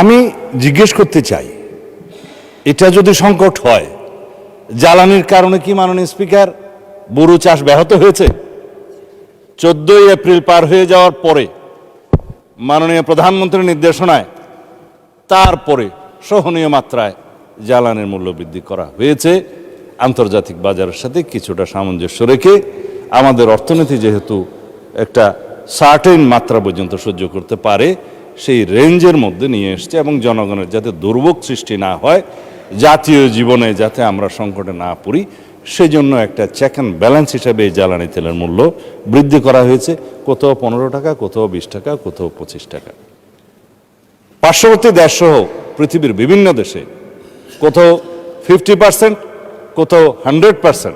আমি জিজ্ঞেস করতে চাই, এটা যদি সংকট হয়, জ্বালানির কারণে কি মাননীয় স্পিকার বোরো চাষ ব্যাহত হয়েছে? 14 এপ্রিল পার হয়ে যাওয়ার পরে মাননীয় প্রধানমন্ত্রীর নির্দেশনায় তারপরে সহনীয় মাত্রায় জ্বালানির মূল্য বৃদ্ধি করা হয়েছে আন্তর্জাতিক বাজারের সাথে কিছুটা সামঞ্জস্য রেখে। আমাদের অর্থনীতি যেহেতু একটা সার্টেন মাত্রা পর্যন্ত সহ্য করতে পারে, সেই রেঞ্জের মধ্যে নিয়ে এসছে এবং জনগণের যাতে দুর্ভোগ সৃষ্টি না হয়, জাতীয় জীবনে যাতে আমরা সংকটে না পড়ি, সেজন্য একটা চেক অ্যান্ড ব্যালেন্স হিসাবে এই জ্বালানি তেলের মূল্য বৃদ্ধি করা হয়েছে। কোথাও 15 টাকা, কোথাও 20 টাকা, কোথাও 25 টাকা। পার্শ্ববর্তী দেশসহ পৃথিবীর বিভিন্ন দেশে কোথাও 50%, কোথাও 100%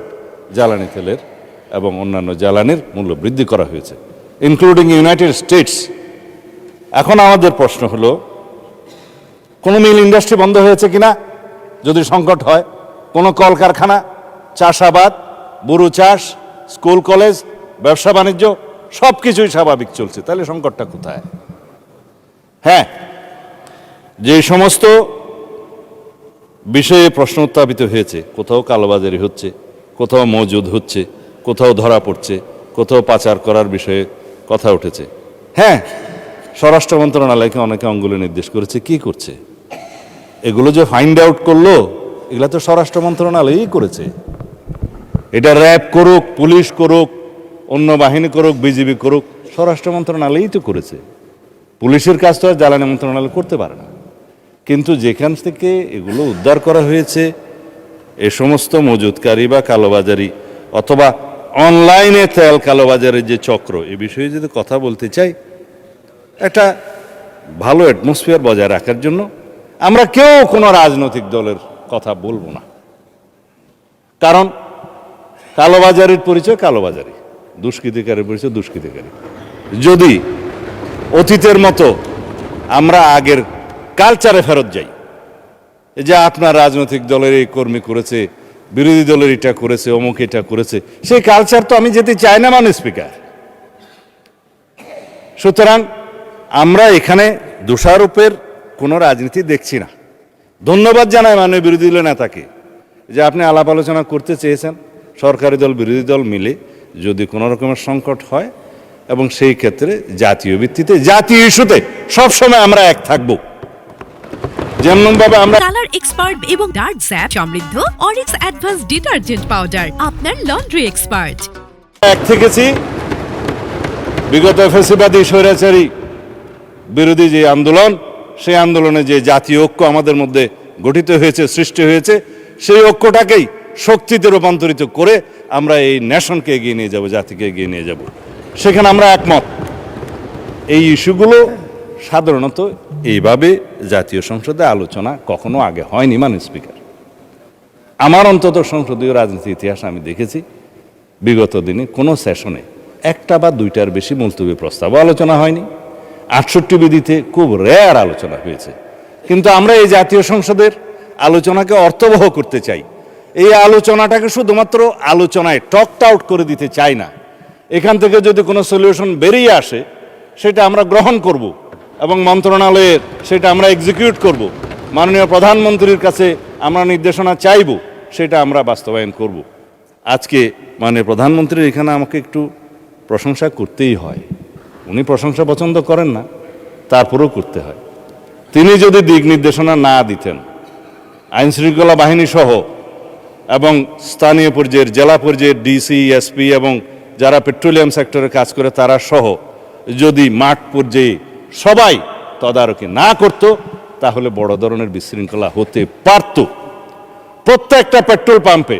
জ্বালানি তেলের এবং অন্যান্য জ্বালানির মূল্য বৃদ্ধি করা হয়েছে, ইনক্লুডিং ইউনাইটেড স্টেটস। এখন আমাদের প্রশ্ন হলো, কোনো মিল ইন্ডাস্ট্রি বন্ধ হয়েছে কিনা যদি সংকট হয়? কোনো কলকারখানা, চাষাবাদ, বোরো চাষ, স্কুল কলেজ, ব্যবসা বাণিজ্য সব কিছুই স্বাভাবিক চলছে, তাহলে সংকটটা কোথায়? হ্যাঁ, যে সমস্ত বিষয়ে প্রশ্ন উত্থাপিত হয়েছে, কোথাও কালোবাজারি হচ্ছে, কোথাও মজুদ হচ্ছে, কোথাও ধরা পড়ছে, কোথাও পাচার করার বিষয়ে কথা উঠেছে। হ্যাঁ, স্বরাষ্ট্র মন্ত্রণালয়কে অনেকে অঙ্গুলি নির্দেশ করেছে, কি করছে? এগুলো যে ফাইন্ড আউট করলো, এগুলো তো স্বরাষ্ট্র মন্ত্রণালয়ই করেছে। এটা র্যাব করুক, পুলিশ করুক, অন্য বাহিনী করুক, বিজিবি করুক, স্বরাষ্ট্র মন্ত্রণালয়ই তো করেছে। পুলিশের কাজ তো আর জ্বালানি মন্ত্রণালয় করতে পারে না। কিন্তু যেখান থেকে এগুলো উদ্ধার করা হয়েছে, এ সমস্ত মজুদকারী বা কালোবাজারি অথবা অনলাইনে তেল কালোবাজারের যে চক্র, এ বিষয়ে যদি কথা বলতে চাই, একটা ভালো অ্যাটমসফিয়ার বজায় রাখার জন্য আমরা কেউ কোনো রাজনৈতিক দলের কথা বলবো না। কারণ কালোবাজারির পরিচয় কালোবাজারি, দুষ্কৃতিকারীর পরিচয় দুষ্কৃতিকারী। যদি অতীতের মতো আমরা আগের কালচারে ফেরত যাই, যে আপনার রাজনৈতিক দলের এই কর্মী করেছে, বিরোধী দলের এটা করেছে, অমুক এটা করেছে, সেই কালচার তো আমি যেতে চাই না মাননীয় স্পিকার। সুতরাং আমরা এখানে দোষারোপের কোনো রাজনীতি দেখছি না। ধন্যবাদ জানাই মাননীয় বিরোধী দলের নেতাকে যে আপনি আলাপ আলোচনা করতে চেয়েছেন, সরকারি দল বিরোধী দল মিলে যদি কোনো রকমের সংকট হয়, এবং সেই ক্ষেত্রে জাতীয় ভিত্তিতে, জাতীয় ইস্যুতে সবসময় আমরা এক থাকবো। যেমনভাবে আমরা কালার এক্সপার্ট এবং ডার্ক স্যাপ সমৃদ্ধ অরিক্স অ্যাডভান্স ডিটারজেন্ট পাউডার, আপনার লন্ড্রি এক্সপার্ট। এক থেকেছি বিগত ফ্যাসিবাদী স্বৈরাচারী বিরোধী যে আন্দোলন, সেই আন্দোলনে যে জাতীয় ঐক্য আমাদের মধ্যে গঠিত হয়েছে, সৃষ্টি হয়েছে, সেই ঐক্যটাকেই শক্তিতে রূপান্তরিত করে আমরা এই নেশনকে এগিয়ে নিয়ে যাব, জাতিকে এগিয়ে নিয়ে যাব। সেখানে আমরা একমত। এই ইস্যুগুলো সাধারণত এইভাবে জাতীয় সংসদে আলোচনা কখনো আগে হয়নি মাননীয় স্পিকার। আমার অন্তত সংসদীয় রাজনীতির ইতিহাস আমি দেখেছি, বিগত দিনে কোনো সেশনে একটা বা দুইটার বেশি মুলতবি প্রস্তাবও আলোচনা হয়নি। 68 বিধিতে খুব রেয়ার আলোচনা হয়েছে। কিন্তু আমরা এই জাতীয় সংসদের আলোচনাকে অর্থবহ করতে চাই। এই আলোচনাটাকে শুধুমাত্র আলোচনায় টকড আউট করে দিতে চাই না। এখান থেকে যদি কোনো সলিউশন বেরিয়ে আসে, সেটা আমরা গ্রহণ করব এবং মন্ত্রণালয়ের সেটা আমরা এক্সিকিউট করব। মাননীয় প্রধানমন্ত্রীর কাছে আমরা নির্দেশনা চাইব, সেটা আমরা বাস্তবায়ন করব। আজকে মাননীয় প্রধানমন্ত্রীর এখানে আমাকে একটু প্রশংসা করতেই হয়। উনি প্রশংসা পছন্দ করেন না, তারপরেও করতে হয়। তিনি যদি দিক নির্দেশনা না দিতেন, আইনশৃঙ্খলা বাহিনী সহ এবং স্থানীয় পর্যায়ের, জেলা পর্যায়ের ডিসি, এসপি এবং যারা পেট্রোলিয়াম সেক্টরে কাজ করে তারা সহ যদি মাঠ পর্যায়ে সবাই তদারকি না করত, তাহলে বড় ধরনের বিশৃঙ্খলা হতে পারত। প্রত্যেকটা পেট্রোল পাম্পে,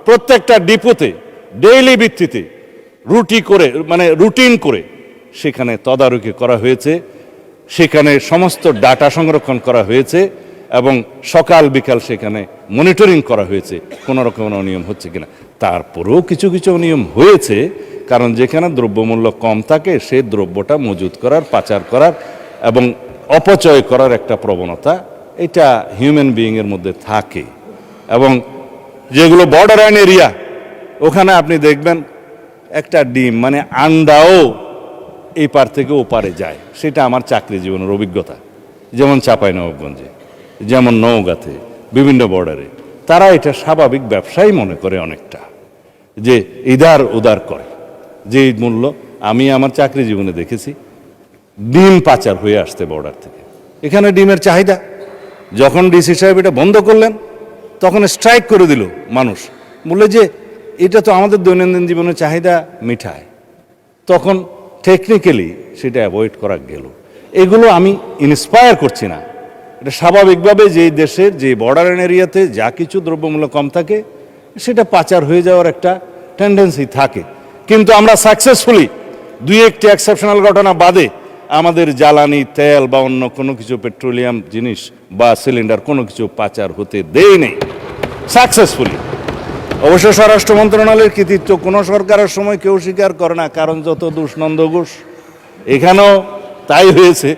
প্রত্যেকটা ডিপোতে ডেইলি ভিত্তিতে রুটিন করে সেখানে তদারকি করা হয়েছে, সেখানে সমস্ত ডাটা সংরক্ষণ করা হয়েছে এবং সকাল বিকাল সেখানে মনিটরিং করা হয়েছে কোনো রকমের অনিয়ম হচ্ছে কিনা। তারপরেও কিছু কিছু অনিয়ম হয়েছে, কারণ যেখানে দ্রব্যমূল্য কম থাকে সেই দ্রব্যটা মজুত করার, পাচার করার এবং অপচয় করার একটা প্রবণতা, এটা হিউম্যান বিইংয়ের মধ্যে থাকে। এবং যেগুলো বর্ডার এরিয়া, ওখানে আপনি দেখবেন একটা ডিম আন্ডাও এই পার থেকে ও পারে যায়। সেটা আমার চাকরি জীবনের অভিজ্ঞতা। যেমন চাঁপাইনবাবগঞ্জে, যেমন নওগাঁতে, বিভিন্ন বর্ডারে, তারা এটা স্বাভাবিক ব্যবসাই মনে করে অনেকটা, যে ইদার উদার করে। যে মূল্য আমি আমার চাকরি জীবনে দেখেছি, ডিম পাচার হয়ে আসতে বর্ডার থেকে। এখানে ডিমের চাহিদা, যখন ডিসি সাহেব এটা বন্ধ করলেন তখন স্ট্রাইক করে দিল মানুষ, বললে যে এটা তো আমাদের দৈনন্দিন জীবনের চাহিদা মিঠায়। তখন টেকনিক্যালি সেটা অ্যাভয়েড করা গেল। এগুলো আমি ইন্সপায়ার করছি না, এটা স্বাভাবিকভাবে যেই দেশের যে বর্ডার এরিয়াতে যা কিছু দ্রব্যমূল্য কম থাকে সেটা পাচার হয়ে যাওয়ার একটা টেন্ডেন্সি থাকে। কিন্তু আমরা সাকসেসফুলি দুই একটি এক্সেপশনাল ঘটনা বাদে আমাদের জ্বালানি তেল বা অন্য কোনো কিছু পেট্রোলিয়াম জিনিস বা সিলিন্ডার কোনো কিছু পাচার হতে দেই নেই সাকসেসফুলি। অবশ্য স্বরাষ্ট্র মন্ত্রণালয়ের কৃতিত্ব কোনো সরকারের সময় কেউ স্বীকার করে না, কারণ যত দোষ নন্দ ঘোষ। এখানেও তাই হয়েছে,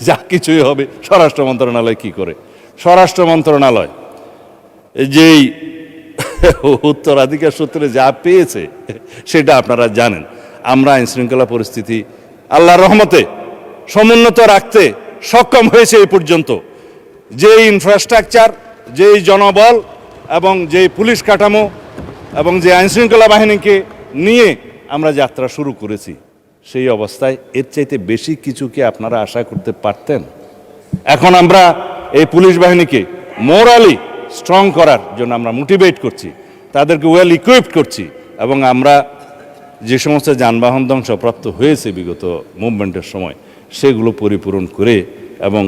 যা কিছুই হবে স্বরাষ্ট্র মন্ত্রণালয় কি করে। স্বরাষ্ট্র মন্ত্রণালয় যেই উত্তরাধিকার সূত্রে যা পেয়েছে সেটা আপনারা জানেন। আমরা আইনশৃঙ্খলা পরিস্থিতি আল্লাহর রহমতে সমুন্নত রাখতে সক্ষম হয়েছে এই পর্যন্ত। যেই ইনফ্রাস্ট্রাকচার, যেই জনবল এবং যেই পুলিশ কাঠামো এবং যে আইনশৃঙ্খলা বাহিনীকে নিয়ে আমরা যাত্রা শুরু করেছি, সেই অবস্থায় এর চাইতে বেশি কিছু কি আপনারা আশা করতে পারতেন? এখন আমরা এই পুলিশ বাহিনীকে মোরালি স্ট্রং করার জন্য আমরা মোটিভেট করছি, তাদেরকে ওয়েল ইকুইপড করছি, এবং আমরা যে সমস্ত যানবাহন ধ্বংসপ্রাপ্ত হয়েছে বিগত মুভমেন্টের সময় সেগুলো পরিপূরণ করে, এবং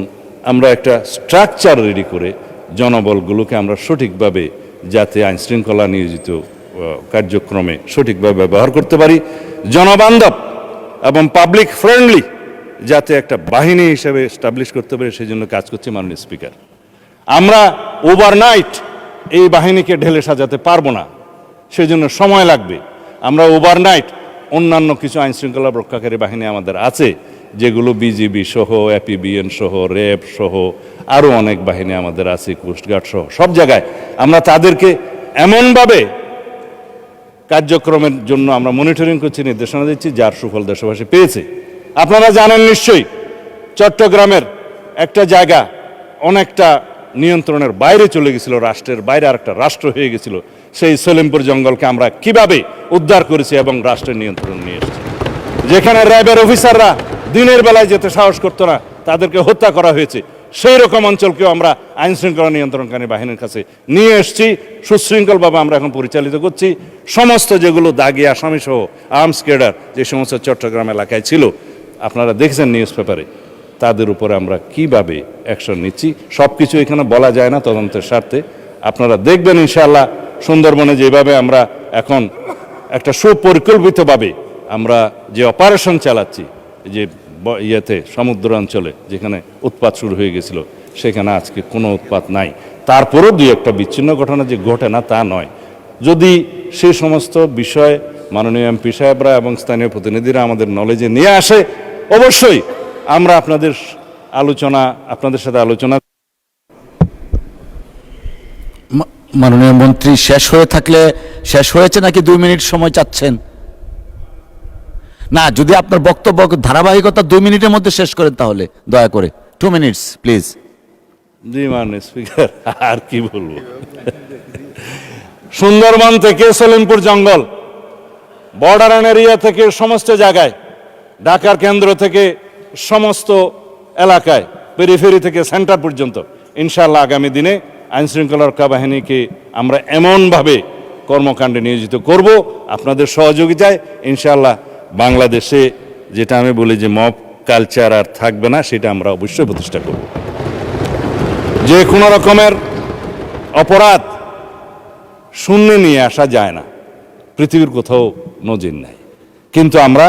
আমরা একটা স্ট্রাকচার রেডি করে জনবলগুলোকে আমরা সঠিকভাবে যাতে আইনশৃঙ্খলা নিয়োজিত কার্যক্রমে সঠিকভাবে ব্যবহার করতে পারি, জনবান্ধব এবং পাবলিক ফ্রেন্ডলি যাতে একটা বাহিনী হিসেবে এস্টাবলিশ করতে পারি, সেই জন্য কাজ করছে মাননীয় স্পিকার। আমরা ওভারনাইট এই বাহিনীকে ঢেলে সাজাতে পারবো না, সেজন্য সময় লাগবে। আমরা ওভারনাইট অন্যান্য কিছু আইনশৃঙ্খলা রক্ষাকারী বাহিনী আমাদের আছে, যেগুলো বিজিবি সহ, এপিবিএন সহ, র্যাব সহ আরও অনেক বাহিনী আমাদের আছে, কোস্টগার্ড সহ, সব জায়গায় আমরা তাদেরকে এমনভাবে কার্যক্রমের জন্য আমরা মনিটরিং করছি, নির্দেশনা দিচ্ছি, যার সুফল দেশবাসী পেয়েছে। আপনারা জানেন নিশ্চয়ই, চট্টগ্রামের একটা জায়গা অনেকটা নিয়ন্ত্রণের বাইরে চলে গেছিল, রাষ্ট্রের বাইরে আরেকটা রাষ্ট্র হয়ে গেছিল। সেই সলিমপুর জঙ্গলকে আমরা কিভাবে উদ্ধার করেছি এবং রাষ্ট্রের নিয়ন্ত্রণ নিয়ে এসেছি। যেখানে র্যাবের অফিসাররা দিনের বেলায় যেতে সাহস করতো না, তাদেরকে হত্যা করা হয়েছে, সেই রকম অঞ্চলকেও আমরা আইন শৃঙ্খলা নিয়ন্ত্রণকারী বাহিনীর কাছে নিয়ে এসেছি। সুশৃঙ্খলভাবে আমরা এখন পরিচালিত করছি। সমস্ত যেগুলো দাগি আসামি সহ আর্মস ক্যাডার যে সমস্ত চট্টগ্রাম এলাকায় ছিল, আপনারা দেখছেন নিউজ পেপারে, তাদের উপরে আমরা কিভাবে অ্যাকশন নিচ্ছি সব কিছু এখানে বলা যায় না তদন্তের স্বার্থে। আপনারা দেখবেন ইনশাআল্লাহ সুন্দরবনে যেভাবে আমরা এখন একটা সুপরিকল্পিতভাবে আমরা যে অপারেশন চালাচ্ছি, যে ইয়েতে সমুদ্র অঞ্চলে যেখানে উৎপাত শুরু হয়ে গেছিল, সেখানে আজকে কোনো উৎপাত নাই। তারপরেও দুই একটা বিচ্ছিন্ন ঘটনা যে ঘটে না তা নয়। যদি সেই সমস্ত বিষয় মাননীয় এমপি সাহেবরা এবং স্থানীয় প্রতিনিধিরা আমাদের নলেজে নিয়ে আসে, অবশ্যই আমরা আপনাদের সাথে আলোচনা। মাননীয় মন্ত্রী, শেষ হয়ে থাকলে শেষ হয়েছে নাকি 2 মিনিট সময় চাচ্ছেন? না, যদি আপনার বক্তব্য ধারাবাহিকতা 2 মিনিটের মধ্যে শেষ করেন তাহলে দয়া করে 2 মিনিটস প্লিজ। জি মাননীয় স্পিকার, আর কি বলবো। সুন্দরবন থেকে সলিমপুর জঙ্গল, বর্ডার এরিয়া থেকে সমস্ত জায়গায়, ঢাকার কেন্দ্র থেকে সমস্ত এলাকায়, পেরিফেরি থেকে সেন্টার পর্যন্ত ইনশাআল্লাহ আগামী দিনে আইনশৃঙ্খলা রক্ষা বাহিনীকে আমরা এমনভাবে কর্মকাণ্ডে নিয়োজিত করব আপনাদের সহযোগিতায়। ইনশাআল্লাহ বাংলাদেশে যেটা আমি বলি যে মব কালচার আর থাকবে না, সেটা আমরা অবশ্যই প্রতিষ্ঠা করব। যে কোনো রকমের অপরাধ শূন্যে নিয়ে আসা যায় না, পৃথিবীর কোথাও নজির নাই, কিন্তু আমরা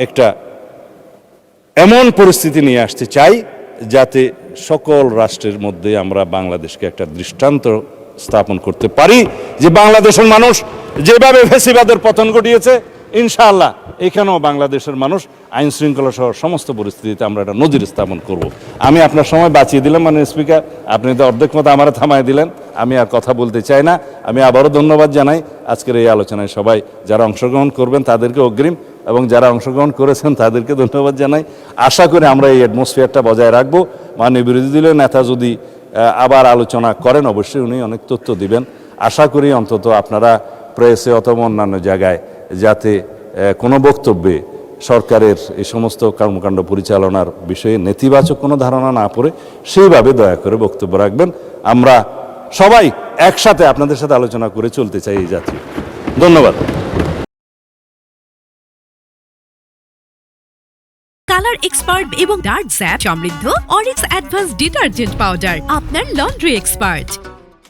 একটা এমন পরিস্থিতি নিয়ে আসতে চাই যাতে সকল রাষ্ট্রের মধ্যে আমরা বাংলাদেশকে একটা দৃষ্টান্ত স্থাপন করতে পারি যে বাংলাদেশের মানুষ যেভাবে ফ্যাসিবাদের পতন ঘটিয়েছে, ইনশাআল্লাহ এখানেও বাংলাদেশের মানুষ আইন শৃঙ্খলা সহ সমস্ত পরিস্থিতিতে আমরা একটা নজির স্থাপন করব। আমি আপনার সময় বাঁচিয়ে দিলাম মাননীয় স্পিকার, আপনি তো অর্ধেক মতো আমার থামায় দিলেন, আমি আর কথা বলতে চাই না। আমি আবারও ধন্যবাদ জানাই আজকের এই আলোচনায় সবাই যারা অংশগ্রহণ করবেন তাদেরকে অগ্রিম, এবং যারা অংশগ্রহণ করেছেন তাদেরকে ধন্যবাদ জানাই। আশা করি আমরা এই অ্যাটমসফিয়ারটা বজায় রাখবো। মাননীয় বিরোধী দলীয় নেতা যদি আবার আলোচনা করেন, অবশ্যই উনি অনেক তথ্য দিবেন। আশা করি অন্তত আপনারা প্রেসে অথবা অন্যান্য জায়গায় যাতে কোনো বক্তব্যে সরকারের এই সমস্ত কর্মকাণ্ড পরিচালনার বিষয়ে নেতিবাচক কোনো ধারণা না পড়ে সেইভাবে দয়া করে বক্তব্য রাখবেন। আমরা সবাই একসাথে আপনাদের সাথে আলোচনা করে চলতে চাই এই জাতীয়। ধন্যবাদ। কালার এক্সপার্ট এবং ডার্ক স্যাপ সমৃদ্ধ অরিক্স অ্যাডভান্স ডিটারজেন্ট পাউডার আপনার লন্ড্রি এক্সপার্ট।